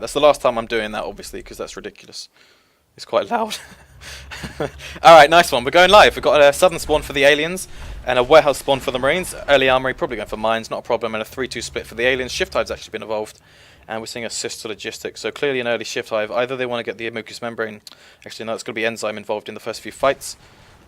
That's the last time I'm doing that, obviously, because that's ridiculous. It's quite loud. Alright, nice one. We're going live. We've got a southern spawn for the aliens and a warehouse spawn for the marines. Early armory, probably going for mines, not a problem. And a 3-2 split for the aliens. Shift hive's actually been evolved. And we're seeing assist to logistics. So clearly an early shift hive. Either they want to get the mucous membrane. Actually, no, it's going to be enzyme involved in the first few fights.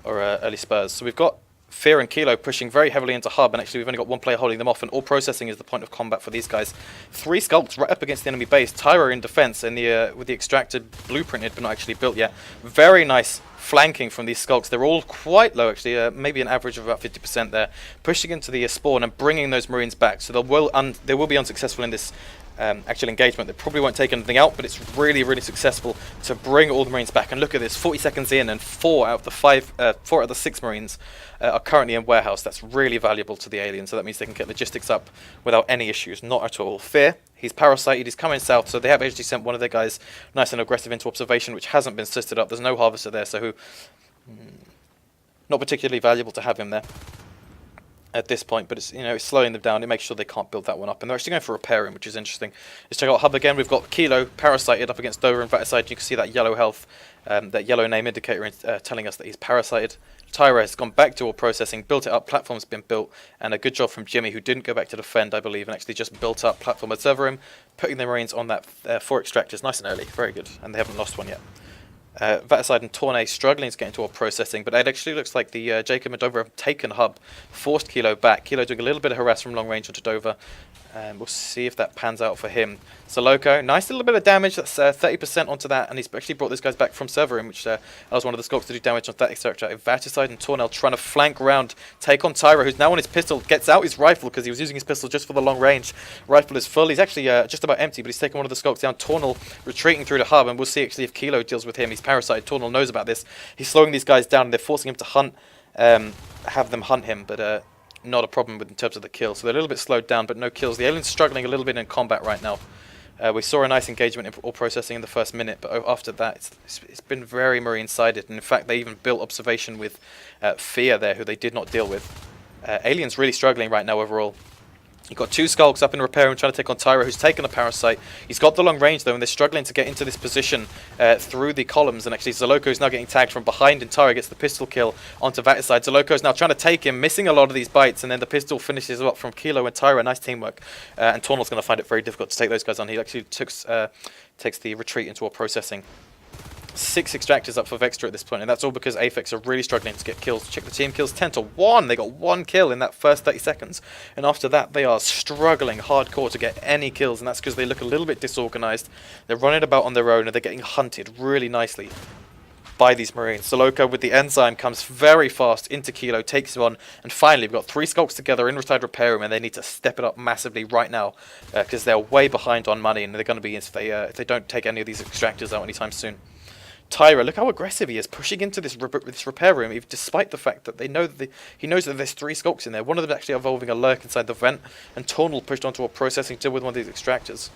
Or early spurs. So we've got Fear and Kilo pushing very heavily into hub, and actually we've only got one player holding them off, and all processing is the point of combat for these guys. 3 sculpts right up against the enemy base. Tyro in defense, and with the extracted blueprinted but not actually built yet. Very nice flanking from these skulks. They're all quite low actually, maybe an average of about 50% there. Pushing into the spawn and bringing those marines back. So they will be unsuccessful in this actual engagement. They probably won't take anything out, but it's really, really successful to bring all the marines back. And look at this, 40 seconds in, and 4 out of the 6 marines are currently in warehouse. That's really valuable to the aliens, so that means they can get logistics up without any issues, not at all. Fear, he's parasited, he's coming south, so they have actually sent one of their guys nice and aggressive into observation, which hasn't been sisted up. There's no harvester there, so not particularly valuable to have him there at this point, but it's, you know, it's slowing them down. It makes sure they can't build that one up, and they're actually going for repair room, which is interesting. Let's check out hub again. We've got Kilo parasited up against Dover and Vaticide. You can see that yellow health, that yellow name indicator telling us that he's parasited. Tyra has gone back to all processing, built it up, platform's been built, and a good job from Jimmy, who didn't go back to defend, I believe, and actually just built up platform at server room, putting the marines on that 4 extractors nice and early. Very good, and they haven't lost one yet. Vaticide and Tornay struggling to get into our processing, but it actually looks like the Jacob and Dover have taken hub, forced Kilo back. Kilo doing a little bit of harass from long range onto Dover, and we'll see if that pans out for him. So Loco, nice little bit of damage. That's 30% onto that, and he's actually brought these guys back from server room, which allows one of the sculpts to do damage on that extractor. Vaticide and Tornell trying to flank round, take on Tyra, who's now on his pistol, gets out his rifle because he was using his pistol just for the long range. Rifle is full. He's actually just about empty, but he's taken one of the sculpts down. Tornell retreating through the hub, and we'll see actually if Kilo deals with him. He's parasited. Tornell knows about this. He's slowing these guys down, and they're forcing him to hunt, have them hunt him, but not a problem in terms of the kill. So they're a little bit slowed down, but no kills. The alien's struggling a little bit in combat right now. We saw a nice engagement in all processing in the first minute, but after that, it's been very marine-sided. And in fact, they even built observation with Fear there, who they did not deal with. Alien's really struggling right now overall. You've got 2 skulks up in repair and trying to take on Tyra, who's taken a parasite. He's got the long range though, and they're struggling to get into this position through the columns. And actually, Zoloco is now getting tagged from behind, and Tyra gets the pistol kill onto Vaticide. Zoloco is now trying to take him, missing a lot of these bites, and then the pistol finishes up from Kilo and Tyra. Nice teamwork. And Tornell's going to find it very difficult to take those guys on. He actually takes the retreat into our processing. 6 extractors up for Vexta at this point, and that's all because Aphex are really struggling to get kills. Check the team kills, 10-1. They got 1 kill in that first 30 seconds, and after that they are struggling hardcore to get any kills, and that's because they look a little bit disorganized. They're running about on their own, and they're getting hunted really nicely by these marines. Soloka with the enzyme comes very fast into Kilo, takes him on, and finally we've got 3 skulks together in retired repair room, and they need to step it up massively right now because they're way behind on money, and they're going to be if they don't take any of these extractors out anytime soon. Tyra, look how aggressive he is, pushing into this repair room, even despite the fact that they know that he knows that there's 3 skulks in there. One of them actually involving a lurk inside the vent, and Tornell pushed onto a processing deal with one of these extractors.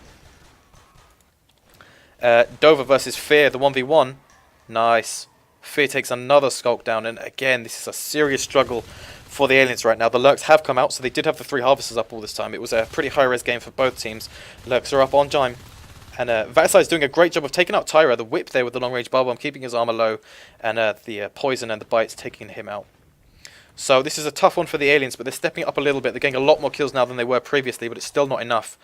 Dover versus Fear, the 1v1. Nice. Fear takes another skulk down, and again, this is a serious struggle for the aliens right now. The lurks have come out, so they did have the 3 harvesters up all this time. It was a pretty high-res game for both teams. Lurks are up on time. And Vaticide is doing a great job of taking out Tyra, the whip there with the long-range bar bomb, keeping his armor low, and the poison and the bites taking him out. So this is a tough one for the aliens, but they're stepping it up a little bit. They're getting a lot more kills now than they were previously, but it's still not enough.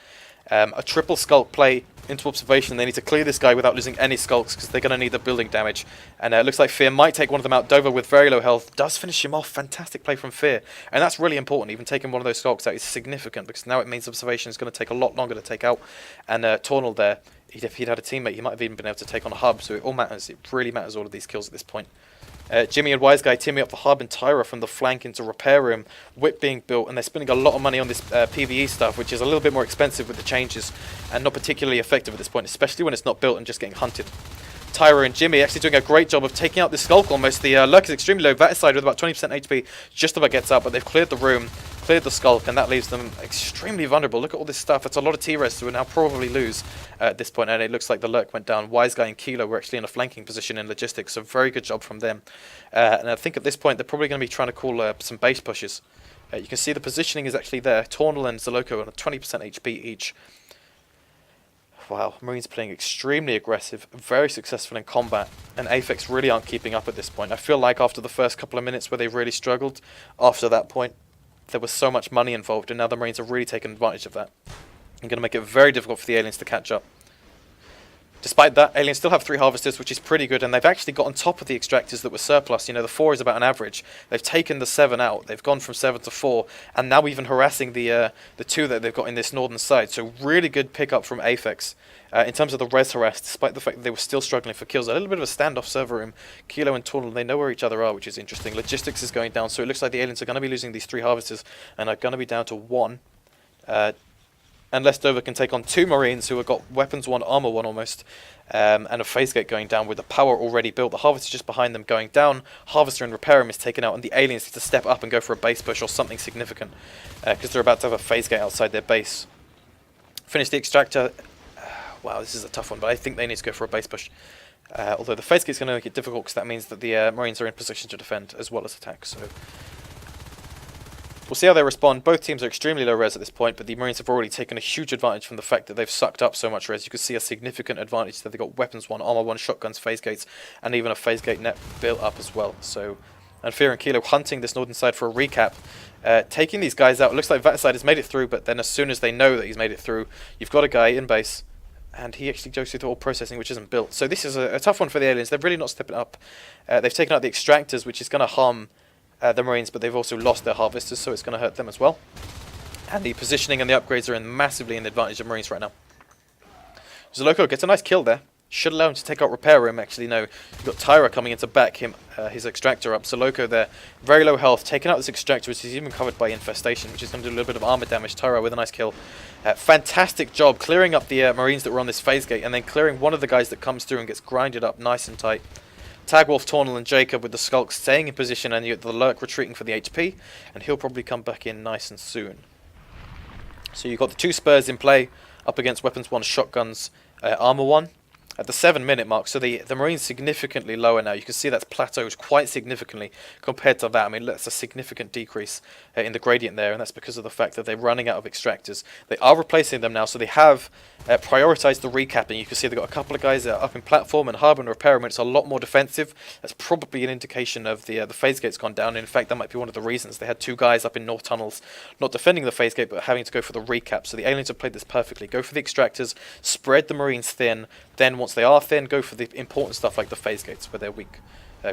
A triple skulk play into observation. They need to clear this guy without losing any skulks because they're going to need the building damage. And it looks like Fear might take one of them out. Dover with very low health does finish him off. Fantastic play from Fear. And that's really important. Even taking one of those skulks out is significant because now it means observation is going to take a lot longer to take out. And Tornell there, if he'd had a teammate, he might have even been able to take on a hub. So it all matters. It really matters, all of these kills at this point. Jimmy and Wise Guy teaming up for hub and Tyra from the flank into repair room. Whip being built, and they're spending a lot of money on this PvE stuff, which is a little bit more expensive with the changes and not particularly effective at this point, especially when it's not built and just getting hunted. Tyra and Jimmy actually doing a great job of taking out the skulk almost. The lurk is extremely low. Vaticide with about 20% HP just about gets out, but they've cleared the room, cleared the skulk, and that leaves them extremely vulnerable. Look at all this stuff. It's a lot of T-res who will now probably lose at this point, and it looks like the lurk went down. Wise Guy and Kilo were actually in a flanking position in logistics, so very good job from them. And I think at this point they're probably going to be trying to call some base pushes. You can see the positioning is actually there. Tornell and Zoloco on a 20% HP each. Wow, Marines playing extremely aggressive, very successful in combat, and Aphex really aren't keeping up at this point. I feel like after the first couple of minutes where they really struggled, after that point, there was so much money involved, and now the Marines have really taken advantage of that. And going to make it very difficult for the aliens to catch up. Despite that, aliens still have 3 harvesters, which is pretty good, and they've actually got on top of the extractors that were surplus. You know, the 4 is about an average. They've taken the 7 out. They've gone from 7 to 4, and now even harassing the 2 that they've got in this northern side. So really good pickup from Aphex in terms of the res harass, despite the fact that they were still struggling for kills. A little bit of a standoff server room. Kilo and Tornal, they know where each other are, which is interesting. Logistics is going down, so it looks like the aliens are going to be losing these 3 harvesters, and are going to be down to 1. Unless Dover can take on 2 Marines who have got weapons 1, armor 1 almost, and a phase gate going down with the power already built. The Harvester just behind them going down. Harvester and Repair Room is taken out, and the aliens need to step up and go for a base push or something significant, because they're about to have a phase gate outside their base. Finish the extractor. Wow, this is a tough one, but I think they need to go for a base push. Although the phase gate is going to make it difficult, because that means that the Marines are in position to defend as well as attack. So we'll see how they respond. Both teams are extremely low res at this point, but the Marines have already taken a huge advantage from the fact that they've sucked up so much res. You can see a significant advantage that they've got weapons 1, armor 1, shotguns, phase gates, and even a phase gate net built up as well. So, and Fear and Kilo hunting this northern side for a recap. Taking these guys out. It looks like Vexta has made it through, but then as soon as they know that he's made it through, you've got a guy in base, and he actually goes through the whole processing, which isn't built. So this is a tough one for the aliens. They're really not stepping up. They've taken out the extractors, which is going to harm the Marines, but they've also lost their harvesters, so it's going to hurt them as well. And the positioning and the upgrades are massively in the advantage of Marines right now. Zoloco gets a nice kill there. Should allow him to take out Repair Room. Actually, no. You've got Tyra coming in to back him, his extractor up. Zoloco there, very low health, taking out this extractor, which is even covered by infestation, which is going to do a little bit of armor damage. Tyra with a nice kill. Fantastic job clearing up the Marines that were on this phase gate, and then clearing one of the guys that comes through and gets grinded up nice and tight. Tagwolf, Tornal and Jacob with the Skulk staying in position, and you get the Lurk retreating for the HP, and he'll probably come back in nice and soon. So you've got the 2 Spurs in play up against weapons 1, shotguns, armor 1 at the 7-minute mark. So the Marines significantly lower now. You can see that's plateaued quite significantly compared to that. I mean, that's a significant decrease in the gradient there, and that's because of the fact that they're running out of extractors. They are replacing them now, so they have prioritized the recapping. You can see they've got a couple of guys up in platform and hub and repair room. It's a lot more defensive. That's probably an indication of the phase gate's gone down. In fact, that might be one of the reasons. They had 2 guys up in north tunnels not defending the phase gate, but having to go for the recap. So the aliens have played this perfectly. Go for the extractors, spread the Marines thin, then once they are thin, go for the important stuff like the phase gates where they're weak.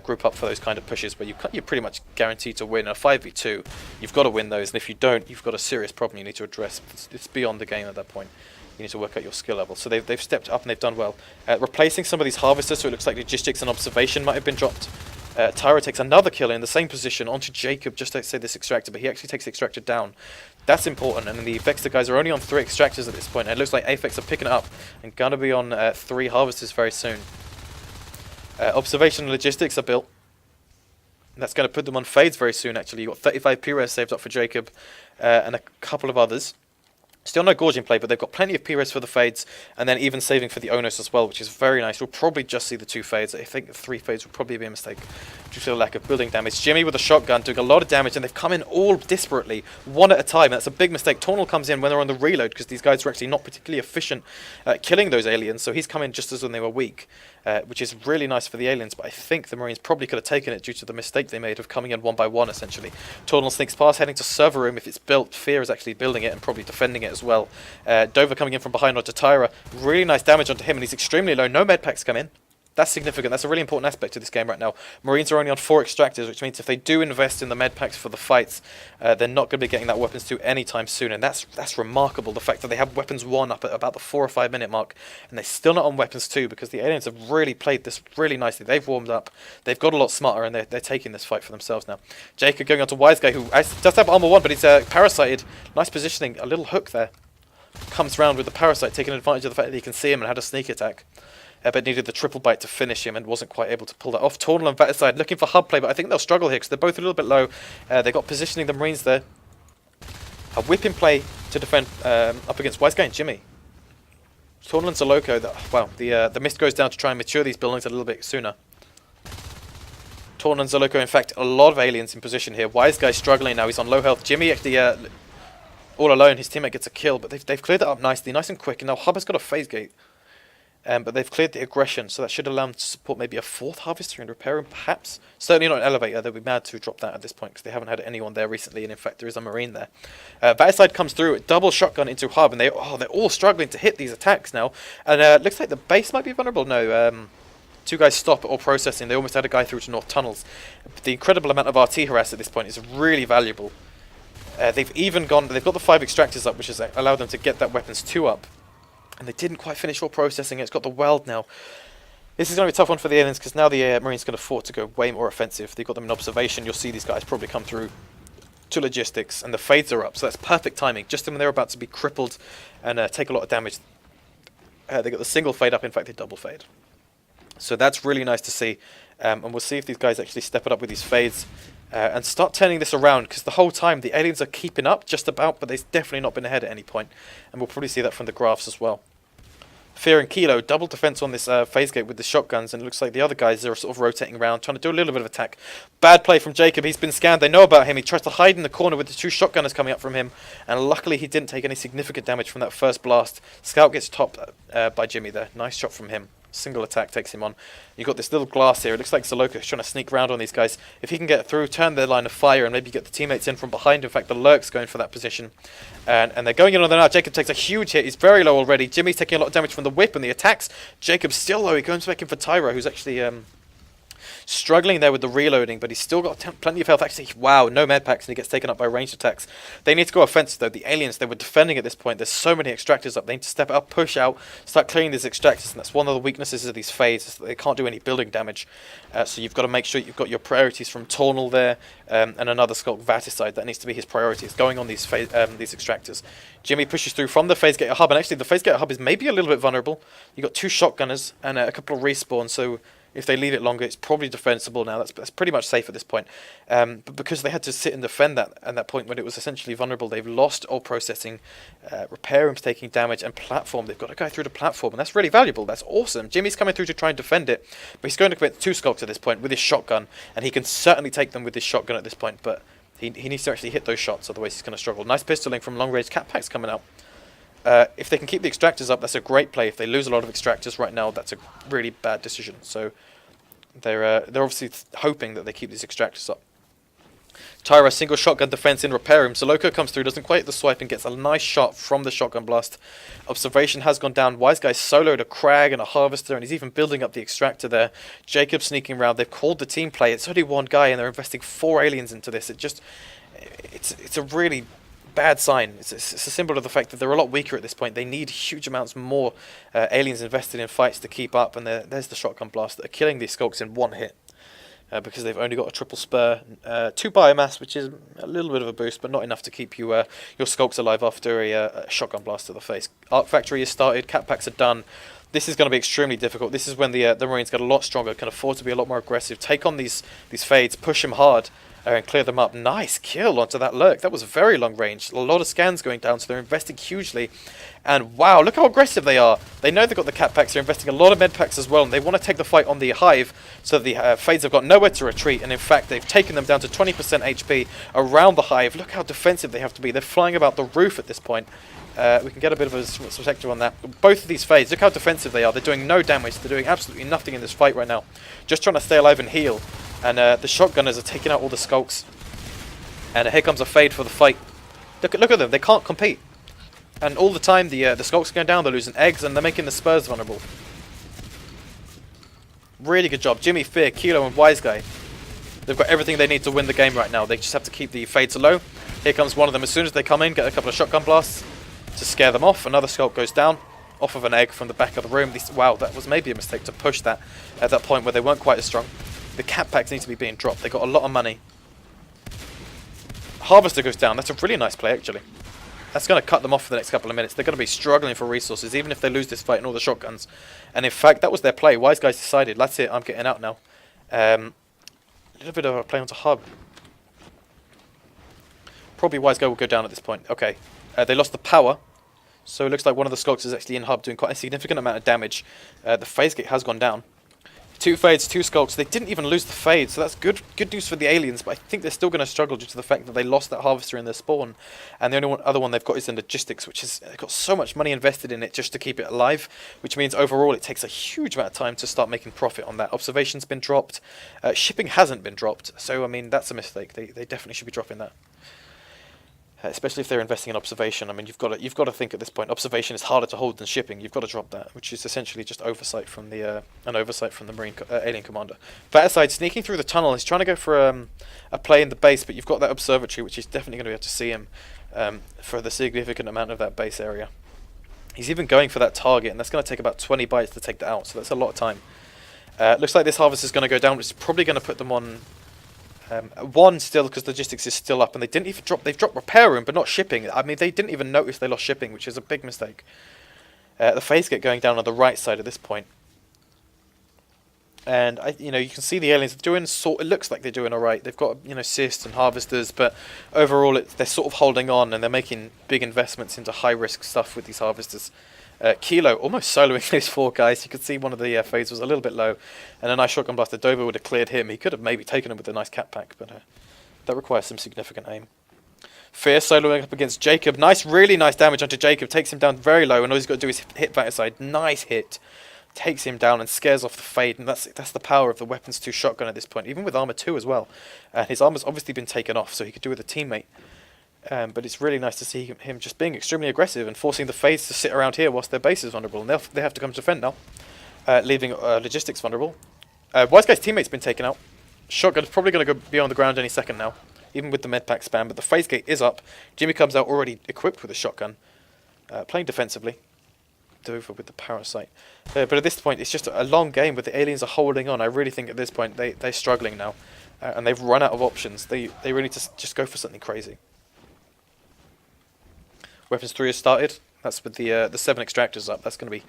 Group up for those kind of pushes where you're pretty much guaranteed to win. A 5v2, you've got to win those, and if you don't, you've got a serious problem you need to address. It's beyond the game at that point. You need to work out your skill level. So they've stepped up and they've done well. Replacing some of these harvesters, so it looks like logistics and observation might have been dropped. Tyra takes another kill in the same position onto Jacob, just to say this extractor, but he actually takes the extractor down. That's important, and the Vexta guys are only on 3 extractors at this point, and it looks like Aphex are picking it up and going to be on 3 harvesters very soon. Observation and logistics are built. That's going to put them on fades very soon, actually. You've got 35 P-res saved up for Jacob and a couple of others. Still no gorging play, but they've got plenty of P-res for the fades, and then even saving for the Onos as well, which is very nice. We'll probably just see the 2 fades. I think the 3 fades would probably be a mistake due to the lack of building damage. Jimmy with a shotgun doing a lot of damage, and they've come in all disparately, one at a time. That's a big mistake. Tornal comes in when they're on the reload, because these guys are actually not particularly efficient at killing those aliens, so he's come in just as when they were weak. Which is really nice for the aliens, but I think the Marines probably could have taken it due to the mistake they made of coming in 1 by 1, essentially. Tornal sneaks past, heading to server room. If it's built, Fear is actually building it and probably defending it as well. Dover coming in from behind onto Tyra. Really nice damage onto him, and he's extremely low. No med packs come in. That's significant. That's a really important aspect of this game right now. Marines are only on 4 extractors, which means if they do invest in the med packs for the fights, they're not going to be getting that weapons 2 anytime soon, and that's remarkable. The fact that they have weapons 1 up at about the 4 or 5 minute mark, and they're still not on weapons 2, because the aliens have really played this really nicely. They've warmed up, they've got a lot smarter, and they're taking this fight for themselves now. Jacob going on to Wise Guy, who does have armor 1, but he's parasited. Nice positioning, a little hook there. Comes round with the parasite, taking advantage of the fact that he can see him and had a sneak attack. But needed the triple bite to finish him and wasn't quite able to pull that off. Tornal and Vexta side looking for hub play, but I think they'll struggle here because they're both a little bit low. They got positioning the Marines there. A whip in play to defend up against Wise Guy and Jimmy. Tornal and Zoloco, well, the mist goes down to try and mature these buildings a little bit sooner. Tornal and Zoloco, in fact, a lot of aliens in position here. Wise Guy struggling now, he's on low health. Jimmy actually all alone. His teammate gets a kill, but they've cleared it up nicely, nice and quick. And now Hub has got a phase gate. But they've cleared the aggression, so that should allow them to support maybe a 4th Harvester and repair him, perhaps. Certainly not an elevator. They'll be mad to drop that at this point because they haven't had anyone there recently, and in fact there is a Marine there. Backside comes through, double shotgun into Hub, and they're all struggling to hit these attacks now. And looks like the base might be vulnerable. No, 2 guys stop all processing. They almost had a guy through to North Tunnels. The incredible amount of RT harass at this point is really valuable. They've got the 5 extractors up, which has allowed them to get that weapons 2 up. And they didn't quite finish all processing. It's got the weld now. This is going to be a tough one for the aliens because now the Marines can afford to go way more offensive. They've got them in observation. You'll see these guys probably come through to logistics, and the fades are up. So that's perfect timing. Just when they're about to be crippled and take a lot of damage, they got the single fade up. In fact, they double fade. So that's really nice to see. And we'll see if these guys actually step it up with these fades and start turning this around, because the whole time the aliens are keeping up just about, but they've definitely not been ahead at any point. And we'll probably see that from the graphs as well. Fear and Kilo, double defense on this phase gate with the shotguns, and it looks like the other guys are sort of rotating around, trying to do a little bit of attack. Bad play from Jacob. He's been scanned. They know about him. He tries to hide in the corner with the 2 shotgunners coming up from him, and luckily he didn't take any significant damage from that first blast. Scout gets topped by Jimmy there. Nice shot from him. Single attack takes him on. You've got this little glass here. It looks like Zaloka is trying to sneak around on these guys. If he can get through, turn their line of fire, and maybe get the teammates in from behind. In fact, the Lurk's going for that position. And they're going in on there now. Jacob takes a huge hit. He's very low already. Jimmy's taking a lot of damage from the whip and the attacks. Jacob's still low. He goes back in for Tyro, who's actually struggling there with the reloading, but he's still got plenty of health. Actually, wow, no med packs, and he gets taken up by ranged attacks. They need to go offensive, though. The aliens, they were defending at this point. There's so many extractors up. They need to step up, push out, start clearing these extractors, and that's one of the weaknesses of these fades, is that they can't do any building damage. So you've got to make sure you've got your priorities from Tornal there, and another Skulk Vaticide. That needs to be his priorities, going on these extractors. Jimmy pushes through from the phase gate hub, and actually the phase gate hub is maybe a little bit vulnerable. You've got 2 shotgunners and a couple of respawns, so if they leave it longer, it's probably defensible now. That's pretty much safe at this point. But because they had to sit and defend that at that point when it was essentially vulnerable, they've lost all processing, repair rooms taking damage, and platform. They've got to go through the platform, and that's really valuable. That's awesome. Jimmy's coming through to try and defend it, but he's going to commit 2 skulks at this point with his shotgun, and he can certainly take them with his shotgun at this point, but he needs to actually hit those shots, otherwise he's going to struggle. Nice pistoling from long range. Cat packs coming out. If they can keep the extractors up, that's a great play. If they lose a lot of extractors right now, that's a really bad decision. So they're obviously hoping that they keep these extractors up. Tyra, single shotgun defense in, repair him. Zaloka comes through, doesn't quite hit the swipe, and gets a nice shot from the shotgun blast. Observation has gone down. Wise Guy soloed a Crag and a Harvester, and he's even building up the extractor there. Jacob sneaking around. They've called the team play. It's only 1 guy, and they're investing 4 aliens into this. It's a really bad sign. It's a symbol of the fact that they're a lot weaker at this point. They need huge amounts more aliens invested in fights to keep up, and there's the shotgun blast that are killing these skulks in 1 hit. Because they've only got a triple spur, 2 biomass, which is a little bit of a boost, but not enough to keep you your skulks alive after a shotgun blast to the face. Arc Factory is started, cat packs are done. This is going to be extremely difficult. This is when the Marines get a lot stronger, can afford to be a lot more aggressive, take on these fades, push them hard, and clear them up. Nice kill onto that Lurk. That was very long range. A lot of scans going down, so they're investing hugely. And wow, look how aggressive they are. They know they've got the cat packs. They're investing a lot of med packs as well, and they want to take the fight on the hive so that the fades have got nowhere to retreat. And in fact, they've taken them down to 20% HP around the hive. Look how defensive they have to be. They're flying about the roof at this point. We can get a bit of a perspective on that. Both of these fades, look how defensive they are. They're doing no damage. They're doing absolutely nothing in this fight right now. Just trying to stay alive and heal. And the shotgunners are taking out all the skulks. And here comes a fade for the fight. Look at them. They can't compete. And all the time, the skulks are going down. They're losing eggs, and they're making the spurs vulnerable. Really good job. Jimmy, Fear, Kilo, and Wise Guy. They've got everything they need to win the game right now. They just have to keep the fades low. Here comes one of them. As soon as they come in, get a couple of shotgun blasts to scare them off. Another skulk goes down off of an egg from the back of the room. Wow, that was maybe a mistake to push that at that point where they weren't quite as strong. The cat packs need to be being dropped. They got a lot of money. Harvester goes down. That's a really nice play, actually. That's going to cut them off for the next couple of minutes. They're going to be struggling for resources, even if they lose this fight and all the shotguns. And in fact, that was their play. Wise Guys decided, that's it, I'm getting out now. A little bit of a play onto Hub. Probably Wise Guy will go down at this point. Okay. They lost the power. So it looks like one of the skulks is actually in Hub, doing quite a significant amount of damage. The phase gate has gone down. 2 fades, 2 skulks. They didn't even lose the fade, so that's good news for the aliens, but I think they're still going to struggle due to the fact that they lost that harvester in their spawn. And the only other one they've got is in logistics, which has got so much money invested in it just to keep it alive, which means overall it takes a huge amount of time to start making profit on that. Observation's been dropped. Shipping hasn't been dropped, so I mean, that's a mistake. They definitely should be dropping that. Especially if they're investing in observation. I mean, you've got to think at this point. Observation is harder to hold than shipping. You've got to drop that, which is essentially just oversight from the an oversight from the Marine alien commander. Vaticide sneaking through the tunnel. He's trying to go for a play in the base, but you've got that observatory, which is definitely going to be able to see him for the significant amount of that base area. He's even going for that target, and that's going to take about 20 bites to take that out. So that's a lot of time. Looks like this harvest is going to go down, which is probably going to put them on. 1 still, because logistics is still up, and they didn't even drop. They've dropped repair room, but not shipping. I mean, they didn't even notice they lost shipping, which is a big mistake. The phase get going down on the right side at this point, and you can see the aliens doing it looks like they're doing all right. They've got cysts and harvesters, but overall they're sort of holding on, and they're making big investments into high risk stuff with these harvesters. Kilo almost soloing those 4 guys. You could see one of the fades was a little bit low, and a nice shotgun blaster. Dover would have cleared him. He could have maybe taken him with a nice cat pack, but that requires some significant aim. Fear soloing up against Jacob. Really nice damage onto Jacob. Takes him down very low, and all he's got to do is hit Vaticide. Nice hit. Takes him down and scares off the fade, and that's the power of the weapons 2 shotgun at this point, even with armor 2 as well. His armor's obviously been taken off, so he could do with a teammate. But it's really nice to see him just being extremely aggressive and forcing the fades to sit around here whilst their base is vulnerable. And they have to come to defend now, leaving logistics vulnerable. Wise Guy's teammate's been taken out. Shotgun's probably going to be on the ground any second now, even with the medpack spam. But the phase gate is up. Jimmy comes out already equipped with a shotgun, playing defensively. Dover with the parasite. But at this point, it's just a long game, but the aliens are holding on. I really think at this point they're struggling now, and they've run out of options. They really need to just go for something crazy. Weapons 3 has started. That's with the 7 extractors up. That's going to be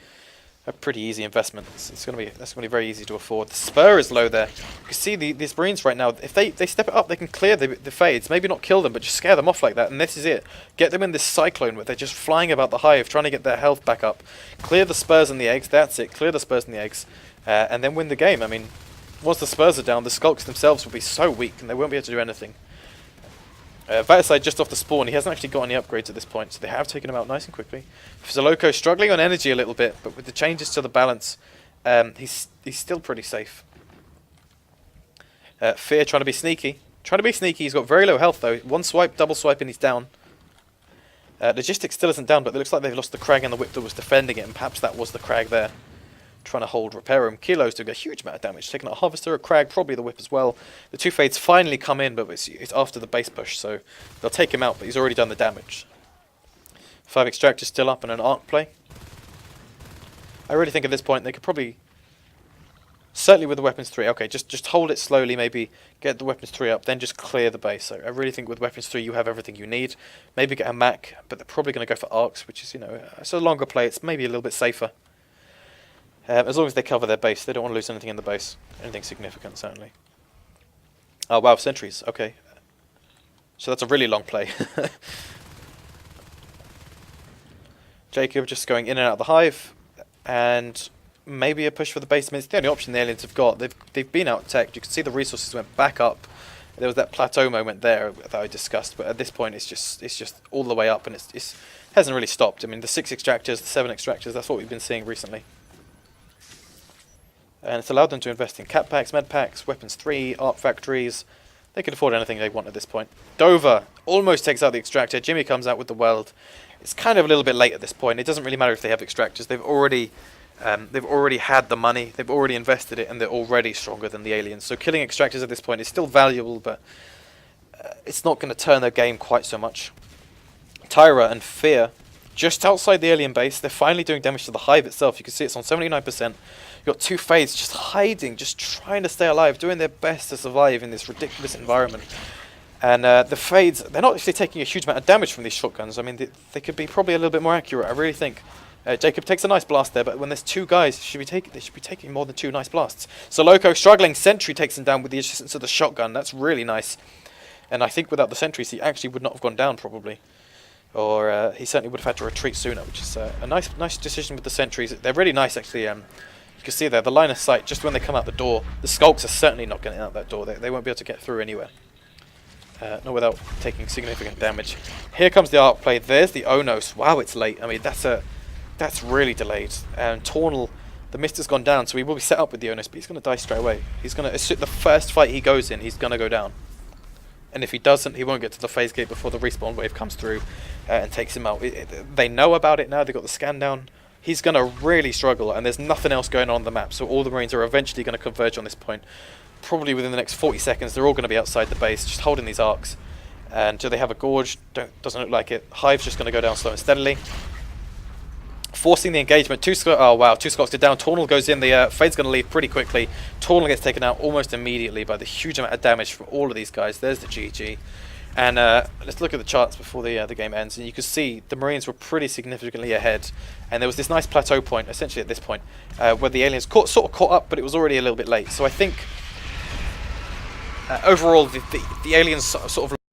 a pretty easy investment. That's going to be very easy to afford. The spur is low there. You can see these Marines right now. If they step it up, they can clear the fades. Maybe not kill them, but just scare them off like that. And this is it. Get them in this cyclone where they're just flying about the hive, trying to get their health back up. Clear the spurs and the eggs. That's it. Clear the spurs and the eggs, and then win the game. I mean, once the spurs are down, the skulks themselves will be so weak, and they won't be able to do anything. Vaticide just off the spawn. He hasn't actually got any upgrades at this point, so they have taken him out nice and quickly. Zoloco struggling on energy a little bit, but with the changes to the balance, he's still pretty safe. Fear trying to be sneaky. He's got very low health though. 1 swipe, double swipe, and he's down. Logistics still isn't down, but it looks like they've lost the Crag and the Whip that was defending it, and perhaps that was the Crag there, trying to hold repair room. Kilo's doing a huge amount of damage, taking out a Harvester, a Crag, probably the Whip as well. The 2 fades finally come in, but it's after the base push, so they'll take him out, but he's already done the damage. 5 extractors still up and an arc play. I really think at this point they could probably, certainly with the weapons 3, okay, just hold it slowly, maybe get the weapons 3 up, then just clear the base. So I really think with weapons 3 you have everything you need. Maybe get a Mac, but they're probably going to go for arcs, which is, it's a longer play, it's maybe a little bit safer. As long as they cover their base, they don't want to lose anything in the base. Anything significant, certainly. Oh, wow, sentries. Okay. So that's a really long play. Jacob just going in and out of the hive. And maybe a push for the base. I mean, it's the only option the aliens have got. They've been out-teched. You can see the resources went back up. There was that plateau moment there that I discussed. But at this point, it's just all the way up. And it hasn't really stopped. I mean, the 6 extractors, the 7 extractors, that's what we've been seeing recently. And it's allowed them to invest in cat packs, med packs, weapons 3, art factories. They can afford anything they want at this point. Dover almost takes out the extractor. Jimmy comes out with the weld. It's kind of a little bit late at this point. It doesn't really matter if they have extractors. They've already had the money. They've already invested it, and they're already stronger than the aliens. So killing extractors at this point is still valuable, but it's not going to turn their game quite so much. Tyra and Fear, just outside the alien base. They're finally doing damage to the hive itself. You can see it's on 79%. You've got 2 fades just hiding, just trying to stay alive, doing their best to survive in this ridiculous environment. And the fades, they're not actually taking a huge amount of damage from these shotguns. I mean, they could be probably a little bit more accurate, I really think. Jacob takes a nice blast there, but when there's 2 guys, they should be taking more than 2 nice blasts. So Loco struggling, Sentry takes him down with the assistance of the shotgun. That's really nice. And I think without the sentries, he actually would not have gone down, probably. Or he certainly would have had to retreat sooner, which is a nice decision with the sentries. They're really nice, actually. You can see there, the line of sight, just when they come out the door, the Skulks are certainly not getting out that door. They won't be able to get through anywhere. Not without taking significant damage. Here comes the arc play. There's the Onos. Wow, it's late. I mean, that's really delayed. And Tornal, the mist has gone down, so he will be set up with the Onos, but he's going to die straight away. He's going to, the first fight he goes in, he's going to go down. And if he doesn't, he won't get to the phase gate before the respawn wave comes through and takes him out. They know about it now. They've got the scan down. He's going to really struggle, and there's nothing else going on the map, so all the Marines are eventually going to converge on this point. Probably within the next 40 seconds, they're all going to be outside the base, just holding these arcs. And do they have a gorge? Doesn't look like it. Hive's just going to go down slow and steadily. Forcing the engagement. Oh wow, 2 Skulks are down. Tornal goes in. The Fade's going to leave pretty quickly. Tornal gets taken out almost immediately by the huge amount of damage from all of these guys. There's the GG. And let's look at the charts before the game ends. And you can see the Marines were pretty significantly ahead. And there was this nice plateau point, essentially at this point, where the aliens sort of caught up, but it was already a little bit late. So I think overall the aliens sort of